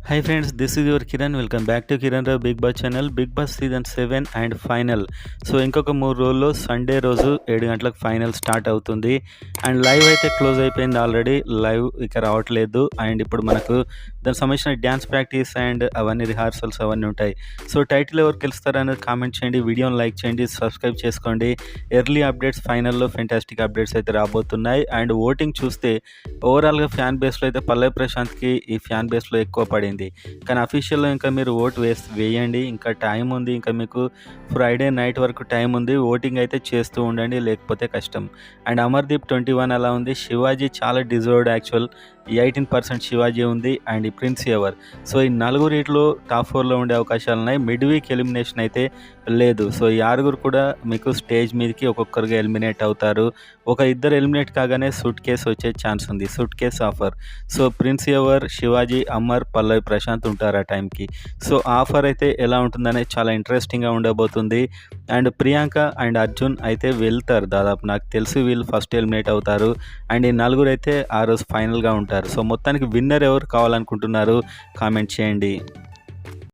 Hi friends, this is your Kiran. Welcome back to Kiran Rao Big Boss channel. Bigg Boss season 7 and final. So ఇంకొక 3 రోజుల్లో Sunday రోజు 7 గంటలకు final start అవుతుంది. And live అయితే close అయిపోయింది already. Live ఇక రావట్లేదు. And ఇప్పుడు మనకు దానికి సంబంధించిన డ్యాన్స్ ప్రాక్టీస్ అండ్ అవన్నీ రిహార్సల్స్ అవన్నీ ఉంటాయి. సో టైటిల్ ఎవరు గెలుస్తారు అనేది కామెంట్ చేయండి, వీడియోని లైక్ చేయండి, సబ్స్క్రైబ్ చేసుకోండి. ఎర్లీ అప్డేట్స్ ఫైనల్లో ఫెంటాస్టిక్ అప్డేట్స్ అయితే రాబోతున్నాయి. అండ్ ఓటింగ్ చూస్తే ఓవరాల్గా ఫ్యాన్ బేస్లో అయితే పల్లవి ప్రశాంత్కి ఈ ఫ్యాన్ బేస్లో ఎక్కువ పడింది. కానీ అఫీషియల్‌లో ఇంకా మీరు ఓట్ వేయండి. ఇంకా టైం ఉంది. ఇంకా మీకు ఫ్రైడే నైట్ వరకు టైం ఉంది. ఓటింగ్ అయితే చేస్తూ ఉండండి, లేకపోతే కష్టం. అండ్ అమర్‌దీప్ 21 అలా ఉంది. శివాజీ చాలా డిజర్వ్డ్ యాక్చువల్ 18% శివాజీ ఉంది. అండ్ ఈ ప్రిన్స్ ఎవర్. సో ఈ నలుగురిట్లో టాప్ 4లో ఉండే అవకాశాలు ఉన్నాయి. మిడ్ వీక్ ఎలిమినేషన్ అయితే లేదు. సో ఈ ఆరుగురు కూడా మీకు స్టేజ్ మీదకి ఒక్కొక్కరుగా ఎలిమినేట్ అవుతారు. ఇద్దరు ఎలిమినేట్ కాగానే సూట్ కేస్ వచ్చే ఛాన్స్ ఉంది. Suitcase offer. So Prince Yawar, Shivaji, Amar, Pallavi Prashanth ఉంటారు ఆ టైంకి. సో ఆఫర్ అయితే ఎలా ఉంటుందనేది చాలా ఇంట్రెస్టింగ్గా ఉండబోతుంది. అండ్ ప్రియాంక అండ్ అర్జున్ అయితే వెళ్తారు దాదాపు. నాకు తెలిసి వీళ్ళు ఫస్ట్ ఎలిమినేట్ అవుతారు. అండ్ ఈ నలుగురు అయితే ఆ రోజు ఫైనల్గా ఉంటారు. సో మొత్తానికి విన్నర్ ఎవరు కావాలనుకుంటున్నారు కామెంట్ చేయండి.